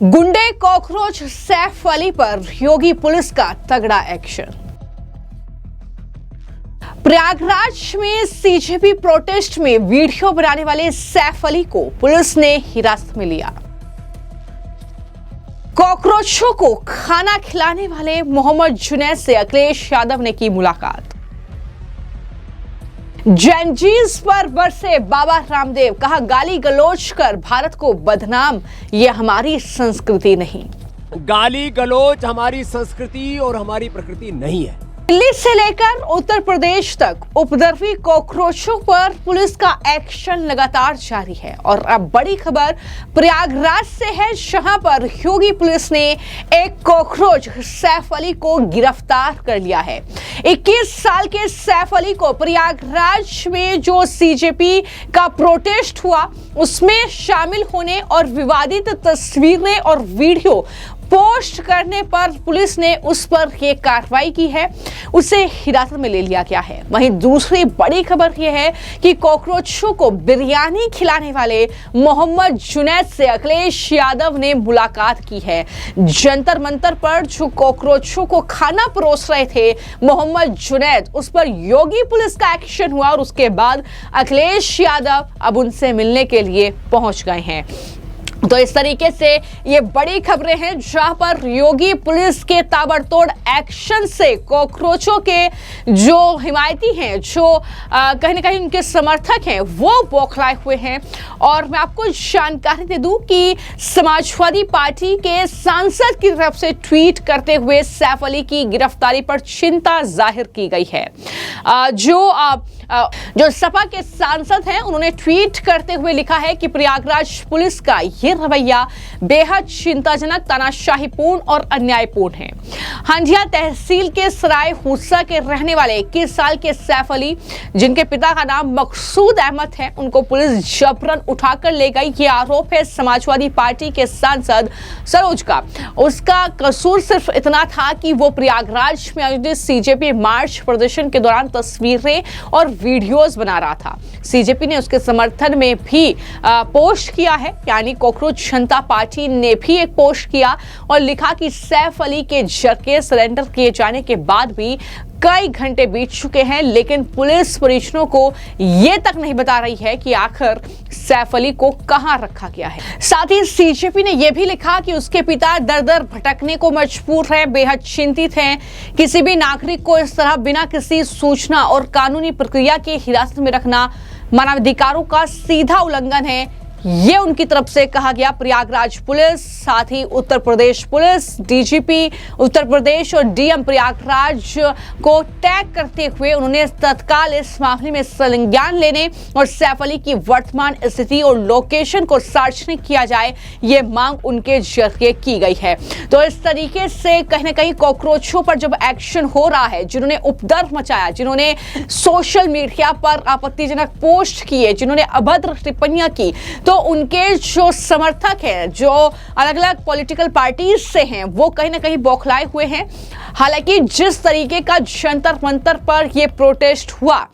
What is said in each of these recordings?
गुंडे कॉकरोच सैफ अली पर योगी पुलिस का तगड़ा एक्शन। प्रयागराज में सीजेपी प्रोटेस्ट में वीडियो बनाने वाले सैफ अली को पुलिस ने हिरासत में लिया। कॉकरोचों को खाना खिलाने वाले मोहम्मद जुनैद से अखिलेश यादव ने की मुलाकात। जैनजीज पर बरसे बाबा रामदेव, कहा गाली गलौज कर भारत को बदनाम, ये हमारी संस्कृति नहीं। गाली गलौज हमारी संस्कृति और हमारी प्रकृति नहीं है। दिल्ली से लेकर उत्तर प्रदेश तक उपद्रवी कॉकरोचों पर पुलिस का एक्शन लगातार जारी है और अब बड़ी खबर प्रयागराज से है, जहां पर योगी पुलिस ने एक कॉकरोच सैफ अली को गिरफ्तार कर लिया है। 21 साल के सैफ अली को प्रयागराज में जो सीजेपी का प्रोटेस्ट हुआ उसमें शामिल होने और विवादित तस्वीरें और वीडियो पोस्ट करने पर पुलिस ने उस पर यह कार्रवाई की है, उसे हिरासत में ले लिया गया है। वहीं दूसरी बड़ी खबर यह है कि कॉकरोचों को बिरयानी खिलाने वाले मोहम्मद जुनैद से अखिलेश यादव ने मुलाकात की है। जंतर मंतर पर जो कॉकरोचों को खाना परोस रहे थे मोहम्मद जुनैद, उस पर योगी पुलिस का एक्शन हुआ और उसके बाद अखिलेश यादव अब उनसे मिलने के लिए पहुंच गए हैं। तो इस तरीके से ये बड़ी खबरें हैं, जहां पर योगी पुलिस के ताबड़तोड़ एक्शन से कॉकरोचों के जो हिमायती हैं, जो कहीं ना कहीं उनके समर्थक हैं, वो बौखलाए हुए हैं। और मैं आपको जानकारी दे दूं कि समाजवादी पार्टी के सांसद की तरफ से ट्वीट करते हुए सैफ अली की गिरफ्तारी पर चिंता जाहिर की गई है। जो सपा के सांसद हैं, उन्होंने ट्वीट करते हुए लिखा है कि प्रयागराज पुलिस का ये रवैया बेहद चिंताजनक, तानाशाहीपूर्ण और अन्यायपूर्ण है। हंडिया तहसील के सराय हुस्सा के रहने वाले 21 साल के सैफ अली, जिनके पिता का नाम मकसूद अहमद है, उनको पुलिस जबरन उठाकर ले गई। ये आरोप है समाजवादी पार्टी के सांसद सरोज का। उसका कसूर सिर्फ इतना था कि वो प्रयागराज में आयोजित सीजेपी मार्च प्रदर्शन के दौरान तस्वीरें और वीडियोस बना रहा था। सीजेपी ने उसके समर्थन में भी पोस्ट किया है, यानी कॉकरोच जनता पार्टी ने भी एक पोस्ट किया और लिखा कि सैफ अली के जरके सरेंडर किए जाने के बाद भी कई घंटे बीत चुके हैं, लेकिन पुलिस परिजनों को यह तक नहीं बता रही है कि आखिर सैफ अली को कहां रखा गया है। साथ ही सीजेपी ने यह भी लिखा कि उसके पिता दर दर भटकने को मजबूर हैं, बेहद चिंतित हैं। किसी भी नागरिक को इस तरह बिना किसी सूचना और कानूनी प्रक्रिया के हिरासत में रखना मानवाधिकारों का सीधा उल्लंघन है, ये उनकी तरफ से कहा गया। प्रयागराज पुलिस, साथ ही उत्तर प्रदेश पुलिस, डीजीपी उत्तर प्रदेश और डीएम प्रयागराज को टैग करते हुए उन्होंने तत्काल इस मामले में संज्ञान लेने और सैफ अली की वर्तमान स्थिति और लोकेशन को सार्वजनिक किया जाए, ये मांग उनके जरिए की गई है। तो इस तरीके से कहीं ना कहीं कॉकरोचों पर जब एक्शन हो रहा है, जिन्होंने उपद्रव मचाया, जिन्होंने सोशल मीडिया पर आपत्तिजनक पोस्ट किए, जिन्होंने अभद्र टिप्पणियां की, तो उनके जो समर्थक हैं, जो अलग अलग पॉलिटिकल पार्टीज से हैं, वो कहीं ना कहीं बौखलाए हुए हैं। हालांकि जिस तरीके का जंतर मंतर पर यह प्रोटेस्ट हुआ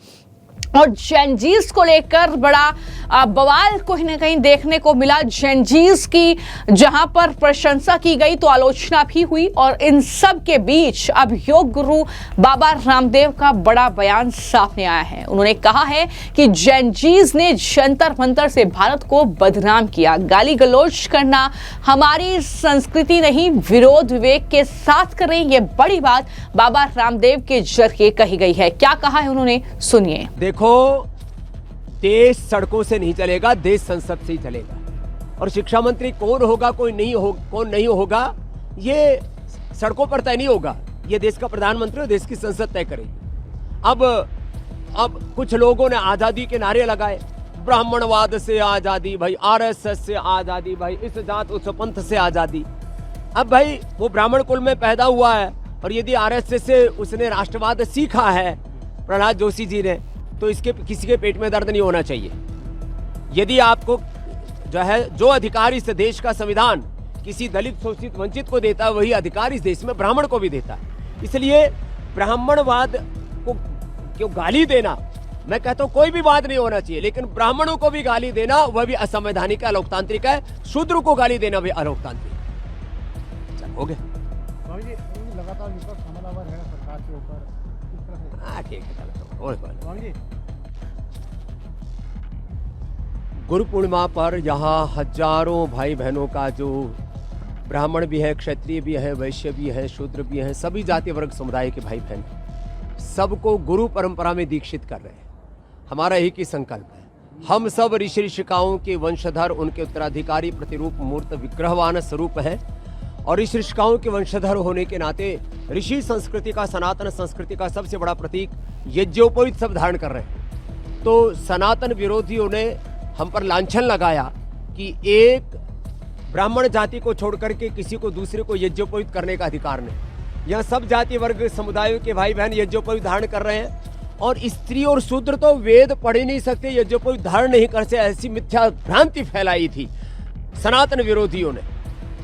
और जैनजीज को लेकर बड़ा बवाल कहीं ना कहीं देखने को मिला, जैनजीज की जहां पर प्रशंसा की गई तो आलोचना भी हुई। और इन सब के बीच अब योग गुरु बाबा रामदेव का बड़ा बयान सामने आया है। उन्होंने कहा है कि जैनजीज ने जंतर मंतर से भारत को बदनाम किया, गाली गलौज करना हमारी संस्कृति नहीं, विरोध विवेक के साथ करें, ये बड़ी बात बाबा रामदेव के जरिए कही गई है। क्या कहा है उन्होंने, सुनिए। देखो, देश सड़कों से नहीं चलेगा, देश संसद से ही चलेगा। और शिक्षा मंत्री कौन होगा, कौन नहीं होगा, ये सड़कों पर तय नहीं होगा, ये देश का प्रधानमंत्री और देश की संसद तय करेगी। अब कुछ लोगों ने आजादी के नारे लगाए, ब्राह्मणवाद से आजादी भाई, आरएसएस से आजादी भाई, इस जात उस पंथ से आजादी। अब भाई वो ब्राह्मण कुल में पैदा हुआ है और यदि आरएसएस से उसने राष्ट्रवाद सीखा है प्रहलाद जोशी जी ने, तो इसके किसी के पेट में दर्द नहीं होना चाहिए। यदि आपको जो अधिकार इस देश का संविधान किसी दलित, शोषित, वंचित को देता है, वही अधिकार इस देश में ब्राह्मण को भी देता है। इसलिए ब्राह्मणवाद को क्यों गाली देना, मैं कहता हूं कोई भी बात नहीं होना चाहिए, लेकिन ब्राह्मणों को भी गाली देना वह भी असंवैधानिक, अलोकतांत्रिक है। शूद्र को गाली देना भी अलोकतांत्रिक। हो गए। स्वामी जी, लगातार विपक्ष हमलावर है सरकार के ऊपर, किस तरह से? हाँ ठीक है, चलो और बोलो। स्वामी जी, गुरु पूर्णिमा पर यहाँ हजारों भाई बहनों का, जो ब्राह्मण भी है, क्षत्रिय भी है, वैश्य भी है, शूद्र भी है, सभी जाति वर्ग समुदाय के भाई बहन सबको गुरु परंपरा में दीक्षित कर रहे हैं। हमारा एक ही संकल्प है, हम सब ऋषि ऋषिकाओं के वंशधर, उनके उत्तराधिकारी, प्रतिरूप मूर्त विग्रहवान स्वरूप है। और ऋषि ऋषिकाओं के वंशधर होने के नाते ऋषि संस्कृति का, सनातन संस्कृति का सबसे बड़ा प्रतीक यज्ञोपवीत सब धारण कर रहे हैं। तो सनातन विरोधियों ने हम पर लांछन लगाया कि एक ब्राह्मण जाति को छोड़ करके किसी को दूसरे को यज्ञोपवीत करने का अधिकार नहीं। यह सब जाति वर्ग समुदायों के भाई बहन यज्ञोपवीत धारण कर रहे हैं, और स्त्री और शूद्र तो वेद पढ़ ही नहीं सकते, यज्ञोपवीत धारण नहीं कर सकते, ऐसी मिथ्या भ्रांति फैलाई थी सनातन विरोधियों ने।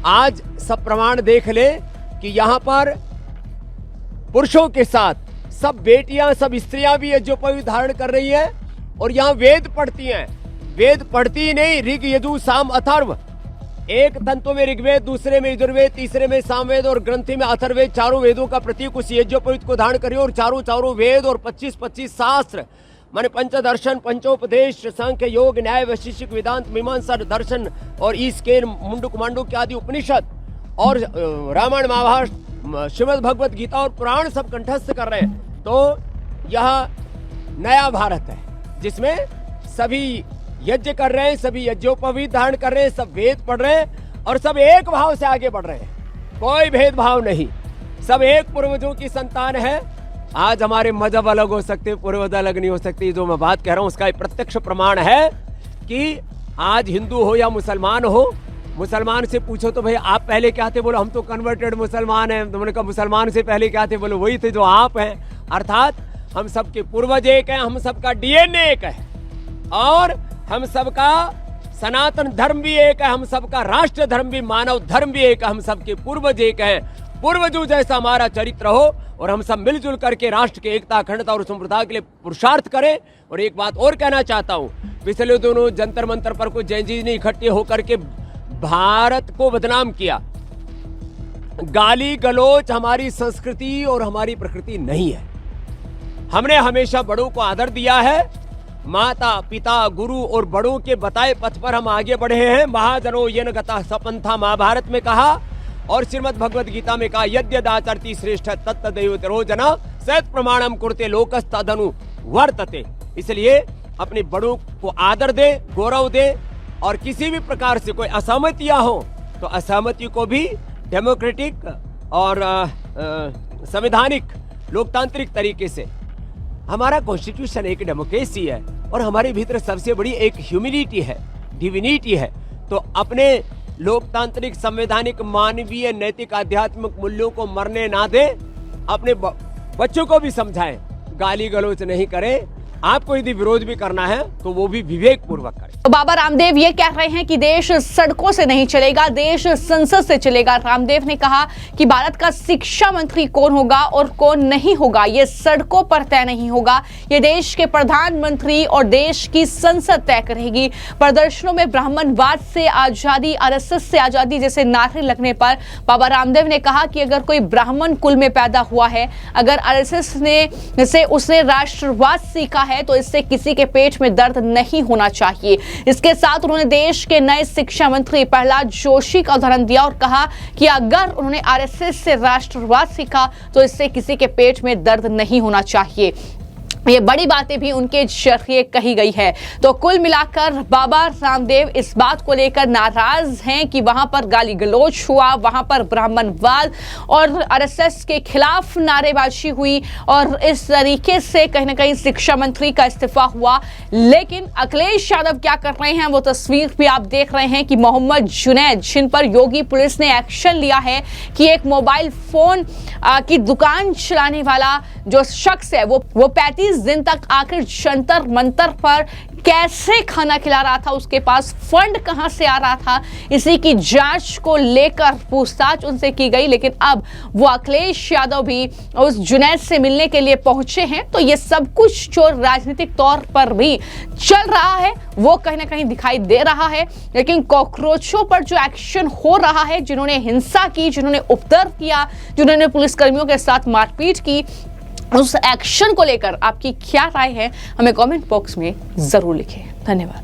आज सब प्रमाण देख ले कि यहाँ पर पुरुषों के साथ सब बेटियां, सब स्त्रियां भी यज्ञोपवीत धारण कर रही हैं, और यहाँ वेद पढ़ती हैं। वेद पढ़ती ही नहीं, ऋग यजु साम अथर्व, एक तंतु में ऋग्वेद, दूसरे में यजुर्वेद, तीसरे में सामवेद और ग्रंथि में अथर्ववेद, चारों वेदों का प्रतीक उस यज्ञोपवीत को धारण करिए। और चारों वेद और 25 शास्त्र माने पंचदर्शन, पंचोपदेश, सांख्य, योग, न्याय, वैशेषिक, वेदांत, मीमांसा, दर्शन और ईस्केन, मुंडक मांडुक्य आदि उपनिषद और रामायण, महाभारत, श्रीमद् भगवत गीता और पुराण सब कंठस्थ कर रहे हैं। तो यह नया भारत है जिसमें सभी यज्ञ कर रहे हैं, सभी यज्ञोपवीत धारण कर रहे हैं, सब वेद पढ़ रहे हैं और सब एक भाव से आगे बढ़ रहे हैं। कोई भेदभाव नहीं, सब एक पूर्वजों की संतान है। आज हमारे मजहब अलग हो सकते, पूर्वज अलग नहीं हो सकती। जो मैं बात कह रहा हूं उसका एक प्रत्यक्ष प्रमाण है कि आज हिंदू हो या मुसलमान हो, मुसलमान से पूछो तो भाई आप पहले क्या थे, बोलो हम तो कन्वर्टेड मुसलमान हैं। तुमने कहा मुसलमान से पहले क्या थे, बोलो वही थे जो आप हैं। अर्थात हम सबके पूर्वज एक हैं, हम सबका डीएनए एक है, और हम सबका सनातन धर्म भी एक है, हम सबका राष्ट्र धर्म भी, मानव धर्म भी एक है, हम सबके पूर्वज एक हैं। पूर्वजों जैसा हमारा चरित्र हो और हम सब मिलजुल करके राष्ट्र की एकता, अखंडता और समृद्धता के लिए पुरुषार्थ करें। और एक बात और कहना चाहता हूं, पिछले दोनों जंतर मंतर पर कुछ जैन जी ने इकट्ठे होकर के भारत को बदनाम किया। गाली गलौच हमारी संस्कृति और हमारी प्रकृति नहीं है। हमने हमेशा बड़ों को आदर दिया है। माता पिता गुरु और बड़ों के बताए पथ पर हम आगे बढ़े हैं। महाजनो येन गतः सपंथा महाभारत में कहा, और श्रीमद् भगवत गीता में कहा, यद्यदाचरति श्रेष्ठ तत्तदैवतरो जना सत प्रमाणम कुरुते लोकस्तदनु वर्तते। इसलिए अपने बड़ों को आदर दे, गौरव दे, और किसी भी प्रकार से कोई असहमतियां हो तो असहमति को भी डेमोक्रेटिक और संवैधानिक लोकतांत्रिक तरीके से, हमारा कॉन्स्टिट्यूशन एक डेमोक्रेसी है और हमारे भीतर सबसे बड़ी एक ह्यूमैनिटी है, डिविनिटी है। तो अपने लोकतांत्रिक, संवैधानिक, मानवीय, नैतिक, आध्यात्मिक मूल्यों को मरने ना दे। अपने बच्चों को भी समझाएं, गाली गलौच नहीं करें। आपको यदि विरोध भी करना है तो वो भी विवेक पूर्वक करें। तो बाबा रामदेव ये कह रहे हैं कि देश सड़कों से नहीं चलेगा, देश संसद से चलेगा। रामदेव ने कहा कि भारत का शिक्षा मंत्री कौन होगा और कौन नहीं होगा ये सड़कों पर तय नहीं होगा, ये देश के प्रधानमंत्री और देश की संसद तय करेगी। प्रदर्शनों में ब्राह्मणवाद से आजादी, आरएसएस से आजादी जैसे नारे लगने पर बाबा रामदेव ने कहा कि अगर कोई ब्राह्मण कुल में पैदा हुआ है, अगर आरएसएस से उसने राष्ट्रवाद सीखा है, तो इससे किसी के पेट में दर्द नहीं होना चाहिए। इसके साथ उन्होंने देश के नए शिक्षा मंत्री प्रहलाद जोशी का उदाहरण दिया और कहा कि अगर उन्होंने आरएसएस से राष्ट्रवाद सीखा तो इससे किसी के पेट में दर्द नहीं होना चाहिए। ये बड़ी बातें भी उनके जरिए कही गई है। तो कुल मिलाकर बाबा रामदेव इस बात को लेकर नाराज हैं कि वहां पर गाली गलौच हुआ, वहां पर ब्राह्मणवाद और आरएसएस के खिलाफ नारेबाजी हुई और इस तरीके से कहीं ना कहीं शिक्षा मंत्री का इस्तीफा हुआ। लेकिन अखिलेश यादव क्या कर रहे हैं वो तस्वीर भी आप देख रहे हैं कि मोहम्मद जुनैद, जिन पर योगी पुलिस ने एक्शन लिया है कि एक मोबाइल फोन की दुकान चलाने वाला जो शख्स है वो 35 दिन तक आखिर जंतर मंतर पर कैसे खाना खिला रहा था, उसके पास फंड कहां से आ रहा था, इसी की जांच को लेकर पूछताछ उनसे की गई। लेकिन अब वो अखिलेश यादव भी उस जुनैद से मिलने के लिए पहुंचे हैं। तो ये सब कुछ जो राजनीतिक तौर पर भी चल रहा है वो कहीं ना कहीं दिखाई दे रहा है। लेकिन कॉकरोचों पर जो एक्शन हो रहा है, जिन्होंने हिंसा की, जिन्होंने उपद्रव किया, जिन्होंने पुलिसकर्मियों के साथ मारपीट की, उस एक्शन को लेकर आपकी क्या राय है, हमें कमेंट बॉक्स में जरूर लिखें। धन्यवाद।